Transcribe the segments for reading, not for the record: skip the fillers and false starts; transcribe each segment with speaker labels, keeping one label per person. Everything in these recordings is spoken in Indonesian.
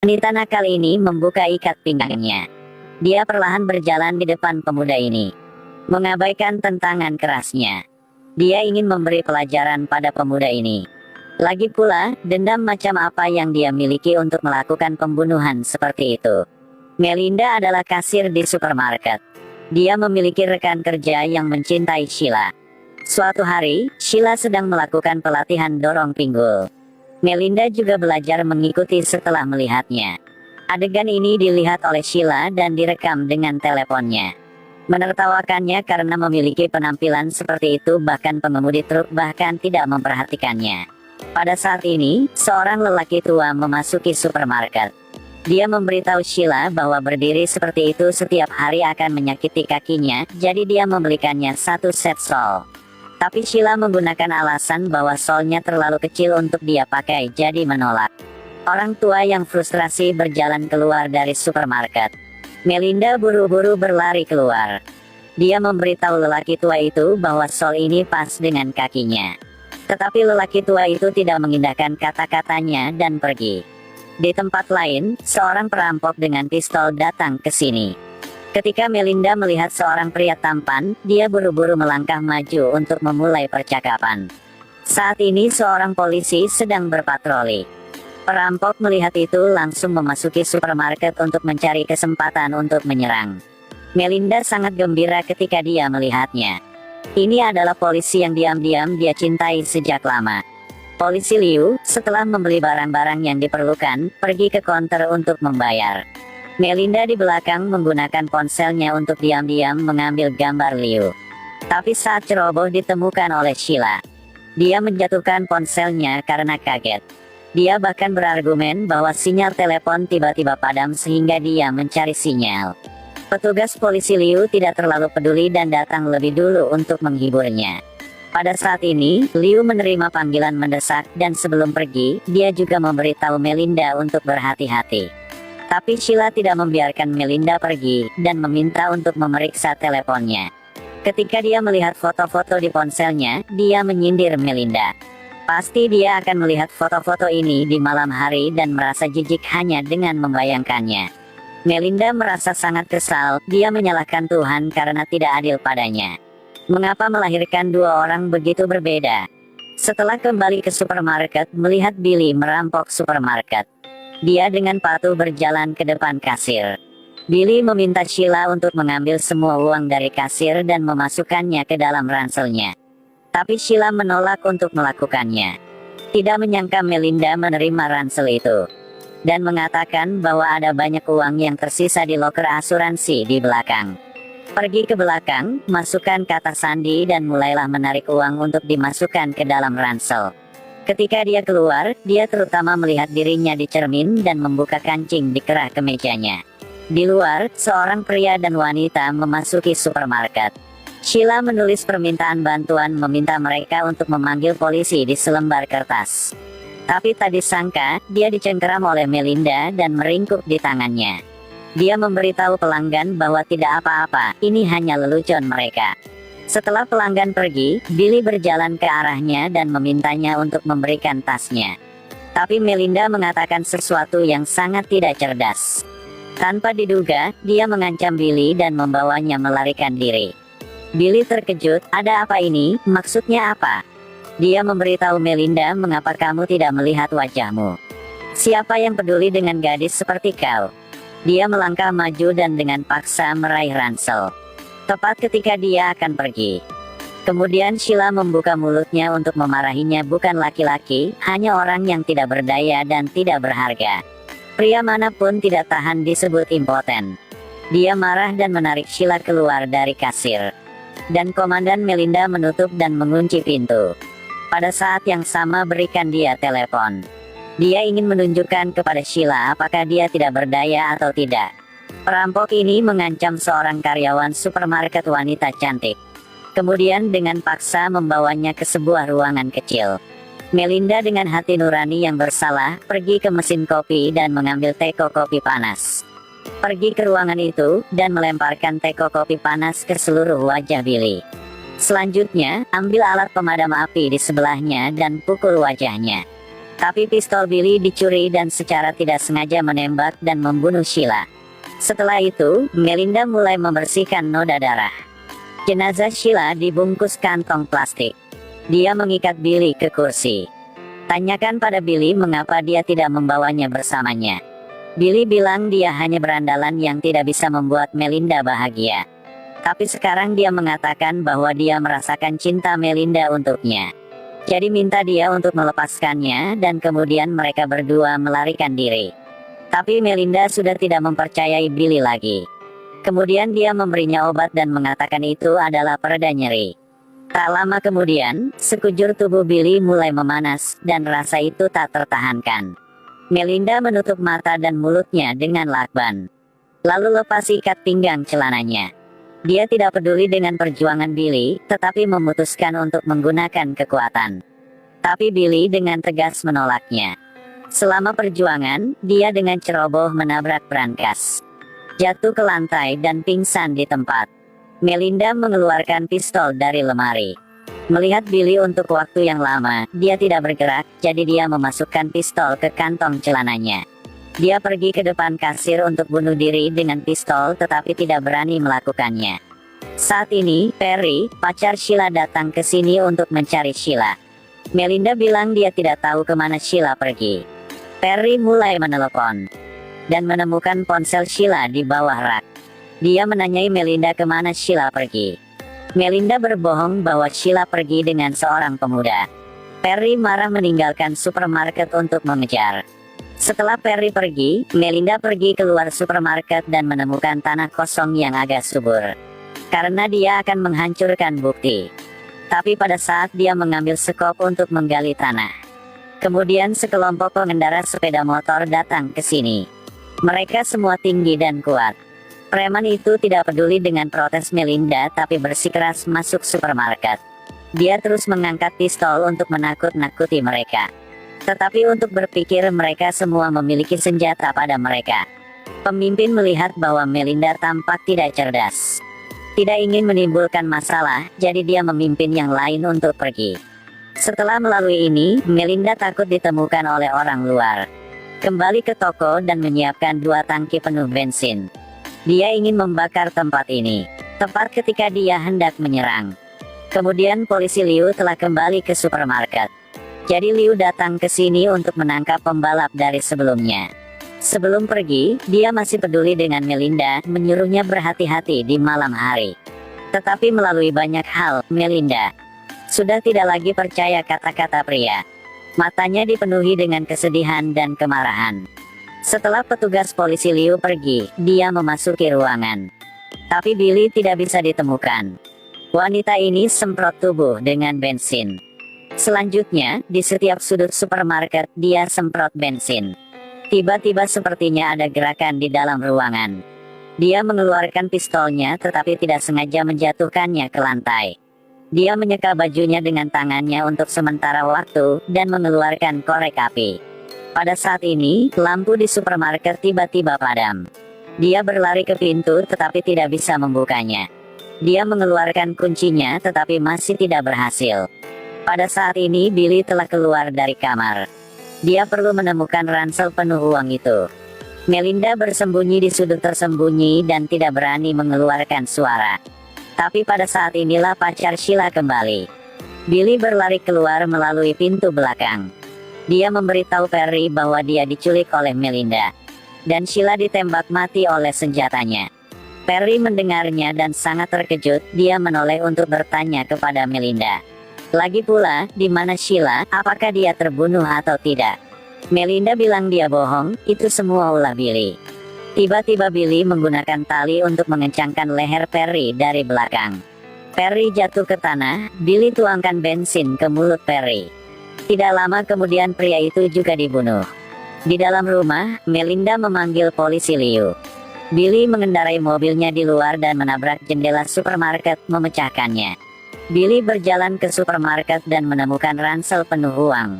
Speaker 1: Wanita nakal ini membuka ikat pinggangnya. Dia perlahan berjalan di depan pemuda ini, mengabaikan tentangan kerasnya. Dia ingin memberi pelajaran pada pemuda ini. Lagi pula, dendam macam apa yang dia miliki untuk melakukan pembunuhan seperti itu. Melinda adalah kasir di supermarket. Dia memiliki rekan kerja yang mencintai Sheila. Suatu hari, Sheila sedang melakukan pelatihan dorong pinggul. Melinda juga belajar mengikuti setelah melihatnya. Adegan ini dilihat oleh Sheila dan direkam dengan teleponnya. Menertawakannya karena memiliki penampilan seperti itu, bahkan pengemudi truk bahkan tidak memperhatikannya. Pada saat ini, seorang lelaki tua memasuki supermarket. Dia memberitahu Sheila bahwa berdiri seperti itu setiap hari akan menyakiti kakinya, jadi dia membelikannya satu set sol. Tapi Sheila menggunakan alasan bahwa solnya terlalu kecil untuk dia pakai, jadi menolak. Orang tua yang frustrasi berjalan keluar dari supermarket. Melinda buru-buru berlari keluar. Dia memberitahu lelaki tua itu bahwa sol ini pas dengan kakinya. Tetapi lelaki tua itu tidak mengindahkan kata-katanya dan pergi. Di tempat lain, seorang perampok dengan pistol datang ke sini. Ketika Melinda melihat seorang pria tampan, dia buru-buru melangkah maju untuk memulai percakapan. Saat ini seorang polisi sedang berpatroli. Perampok melihat itu langsung memasuki supermarket untuk mencari kesempatan untuk menyerang. Melinda sangat gembira ketika dia melihatnya. Ini adalah polisi yang diam-diam dia cintai sejak lama. Polisi Liu, setelah membeli barang-barang yang diperlukan, pergi ke konter untuk membayar. Melinda di belakang menggunakan ponselnya untuk diam-diam mengambil gambar Liu. Tapi saat ceroboh ditemukan oleh Sheila, dia menjatuhkan ponselnya karena kaget. Dia bahkan berargumen bahwa sinyal telepon tiba-tiba padam sehingga dia mencari sinyal. Petugas polisi Liu tidak terlalu peduli dan datang lebih dulu untuk menghiburnya. Pada saat ini, Liu menerima panggilan mendesak dan sebelum pergi, dia juga memberitahu Melinda untuk berhati-hati. Tapi Sheila tidak membiarkan Melinda pergi, dan meminta untuk memeriksa teleponnya. Ketika dia melihat foto-foto di ponselnya, dia menyindir Melinda. Pasti dia akan melihat foto-foto ini di malam hari dan merasa jijik hanya dengan membayangkannya. Melinda merasa sangat kesal, dia menyalahkan Tuhan karena tidak adil padanya. Mengapa melahirkan dua orang begitu berbeda? Setelah kembali ke supermarket, melihat Billy merampok supermarket. Dia dengan patuh berjalan ke depan kasir. Billy meminta Sheila untuk mengambil semua uang dari kasir dan memasukkannya ke dalam ranselnya. Tapi Sheila menolak untuk melakukannya. Tidak menyangka Melinda menerima ransel itu. Dan mengatakan bahwa ada banyak uang yang tersisa di loker asuransi di belakang. Pergi ke belakang, masukkan kata sandi dan mulailah menarik uang untuk dimasukkan ke dalam ransel. Ketika dia keluar, dia terutama melihat dirinya di cermin dan membuka kancing di kerah kemejanya. Di luar, seorang pria dan wanita memasuki supermarket. Sheila menulis permintaan bantuan meminta mereka untuk memanggil polisi di selembar kertas. Tapi tak disangka, dia dicengkeram oleh Melinda dan meringkuk di tangannya. Dia memberitahu pelanggan bahwa tidak apa-apa, ini hanya lelucon mereka. Setelah pelanggan pergi, Billy berjalan ke arahnya dan memintanya untuk memberikan tasnya. Tapi Melinda mengatakan sesuatu yang sangat tidak cerdas. Tanpa diduga, dia mengancam Billy dan membawanya melarikan diri. Billy terkejut, ada apa ini, maksudnya apa? Dia memberitahu Melinda, mengapa kamu tidak melihat wajahmu? Siapa yang peduli dengan gadis seperti kau? Dia melangkah maju dan dengan paksa meraih ransel. Tepat ketika dia akan pergi. Kemudian Sheila membuka mulutnya untuk memarahinya, bukan laki-laki, hanya orang yang tidak berdaya dan tidak berharga. Pria manapun tidak tahan disebut impoten. Dia marah dan menarik Sheila keluar dari kasir. Dan Komandan Melinda menutup dan mengunci pintu. Pada saat yang sama berikan dia telepon. Dia ingin menunjukkan kepada Sheila apakah dia tidak berdaya atau tidak. Perampok ini mengancam seorang karyawan supermarket wanita cantik. Kemudian dengan paksa membawanya ke sebuah ruangan kecil. Melinda dengan hati nurani yang bersalah, pergi ke mesin kopi dan mengambil teko kopi panas. Pergi ke ruangan itu, dan melemparkan teko kopi panas ke seluruh wajah Billy. Selanjutnya, ambil alat pemadam api di sebelahnya dan pukul wajahnya. Tapi pistol Billy dicuri dan secara tidak sengaja menembak dan membunuh Sheila. Setelah itu, Melinda mulai membersihkan noda darah. Jenazah Sheila dibungkus kantong plastik. Dia mengikat Billy ke kursi. Tanyakan pada Billy mengapa dia tidak membawanya bersamanya. Billy bilang dia hanya berandalan yang tidak bisa membuat Melinda bahagia. Tapi sekarang dia mengatakan bahwa dia merasakan cinta Melinda untuknya. Jadi minta dia untuk melepaskannya dan kemudian mereka berdua melarikan diri. Tapi Melinda sudah tidak mempercayai Billy lagi. Kemudian dia memberinya obat dan mengatakan itu adalah pereda nyeri. Tak lama kemudian, sekujur tubuh Billy mulai memanas dan rasa itu tak tertahankan. Melinda menutup mata dan mulutnya dengan lakban. Lalu lepas ikat pinggang celananya. Dia tidak peduli dengan perjuangan Billy, tetapi memutuskan untuk menggunakan kekuatan. Tapi Billy dengan tegas menolaknya. Selama perjuangan, dia dengan ceroboh menabrak brankas. Jatuh ke lantai dan pingsan di tempat. Melinda mengeluarkan pistol dari lemari. Melihat Billy untuk waktu yang lama, dia tidak bergerak, jadi dia memasukkan pistol ke kantong celananya. Dia pergi ke depan kasir untuk bunuh diri dengan pistol tetapi tidak berani melakukannya. Saat ini, Perry, pacar Sheila datang ke sini untuk mencari Sheila. Melinda bilang dia tidak tahu kemana Sheila pergi. Perry mulai menelepon dan menemukan ponsel Sheila di bawah rak. Dia menanyai Melinda kemana Sheila pergi. Melinda berbohong bahwa Sheila pergi dengan seorang pemuda. Perry marah meninggalkan supermarket untuk mengejar. Setelah Perry pergi, Melinda pergi keluar supermarket dan menemukan tanah kosong yang agak subur. Karena dia akan menghancurkan bukti. Tapi pada saat dia mengambil sekop untuk menggali tanah, kemudian sekelompok pengendara sepeda motor datang ke sini. Mereka semua tinggi dan kuat. Preman itu tidak peduli dengan protes Melinda tapi bersikeras masuk supermarket. Dia terus mengangkat pistol untuk menakut-nakuti mereka. Tetapi untuk berpikir mereka semua memiliki senjata pada mereka. Pemimpin melihat bahwa Melinda tampak tidak cerdas. Tidak ingin menimbulkan masalah, jadi dia memimpin yang lain untuk pergi. Setelah melalui ini, Melinda takut ditemukan oleh orang luar. Kembali ke toko dan menyiapkan 2 tangki penuh bensin. Dia ingin membakar tempat ini, tepat ketika dia hendak menyerang. Kemudian polisi Liu telah kembali ke supermarket. Jadi Liu datang ke sini untuk menangkap pembalap dari sebelumnya. Sebelum pergi, dia masih peduli dengan Melinda, menyuruhnya berhati-hati di malam hari. Tetapi melalui banyak hal, Melinda sudah tidak lagi percaya kata-kata pria. Matanya dipenuhi dengan kesedihan dan kemarahan. Setelah petugas polisi Liu pergi, dia memasuki ruangan. Tapi Billy tidak bisa ditemukan. Wanita ini semprot tubuh dengan bensin. Selanjutnya, di setiap sudut supermarket, dia semprot bensin. Tiba-tiba sepertinya ada gerakan di dalam ruangan. Dia mengeluarkan pistolnya tetapi tidak sengaja menjatuhkannya ke lantai. Dia menyeka bajunya dengan tangannya untuk sementara waktu, dan mengeluarkan korek api. Pada saat ini, lampu di supermarket tiba-tiba padam. Dia berlari ke pintu tetapi tidak bisa membukanya. Dia mengeluarkan kuncinya tetapi masih tidak berhasil. Pada saat ini Billy telah keluar dari kamar. Dia perlu menemukan ransel penuh uang itu. Melinda bersembunyi di sudut tersembunyi dan tidak berani mengeluarkan suara. Tapi pada saat inilah pacar Sheila kembali. Billy berlari keluar melalui pintu belakang. Dia memberitahu Perry bahwa dia diculik oleh Melinda. Dan Sheila ditembak mati oleh senjatanya. Perry mendengarnya dan sangat terkejut. Dia menoleh untuk bertanya kepada Melinda. Lagi pula, di mana Sheila, apakah dia terbunuh atau tidak? Melinda bilang dia bohong, itu semua ulah Billy. Tiba-tiba Billy menggunakan tali untuk mengencangkan leher Perry dari belakang. Perry jatuh ke tanah, Billy tuangkan bensin ke mulut Perry. Tidak lama kemudian pria itu juga dibunuh. Di dalam rumah, Melinda memanggil polisi Liu. Billy mengendarai mobilnya di luar dan menabrak jendela supermarket, memecahkannya. Billy berjalan ke supermarket dan menemukan ransel penuh uang.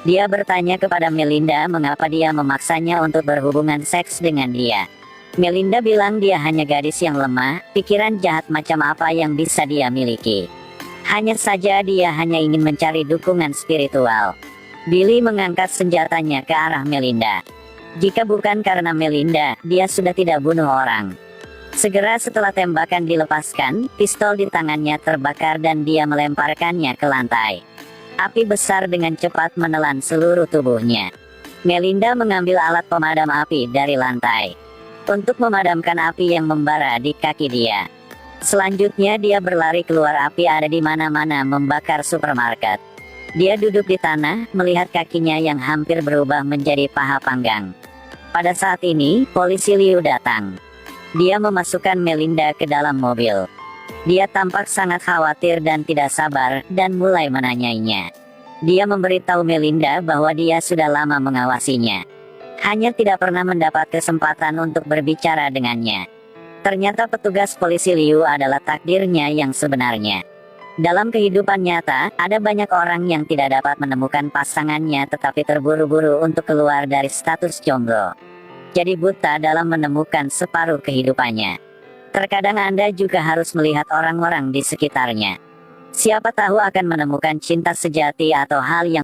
Speaker 1: Dia bertanya kepada Melinda mengapa dia memaksanya untuk berhubungan seks dengan dia. Melinda bilang dia hanya gadis yang lemah, pikiran jahat macam apa yang bisa dia miliki. Hanya saja dia hanya ingin mencari dukungan spiritual. Billy mengangkat senjatanya ke arah Melinda. Jika bukan karena Melinda, dia sudah tidak bunuh orang. Segera setelah tembakan dilepaskan, pistol di tangannya terbakar dan dia melemparkannya ke lantai. Api besar dengan cepat menelan seluruh tubuhnya. Melinda mengambil alat pemadam api dari lantai untuk memadamkan api yang membara di kaki dia. Selanjutnya dia berlari keluar. Api ada di mana-mana membakar supermarket. Dia duduk di tanah, melihat kakinya yang hampir berubah menjadi paha panggang. Pada saat ini, polisi Liu datang. Dia memasukkan Melinda ke dalam mobil. Dia tampak sangat khawatir dan tidak sabar, dan mulai menanyainya. Dia memberitahu Melinda bahwa dia sudah lama mengawasinya. Hanya tidak pernah mendapat kesempatan untuk berbicara dengannya. Ternyata petugas polisi Liu adalah takdirnya yang sebenarnya. Dalam kehidupan nyata, ada banyak orang yang tidak dapat menemukan pasangannya tetapi terburu-buru untuk keluar dari status jomblo. Jadi buta dalam menemukan separuh kehidupannya. Terkadang Anda juga harus melihat orang-orang di sekitarnya. Siapa tahu akan menemukan cinta sejati atau hal yang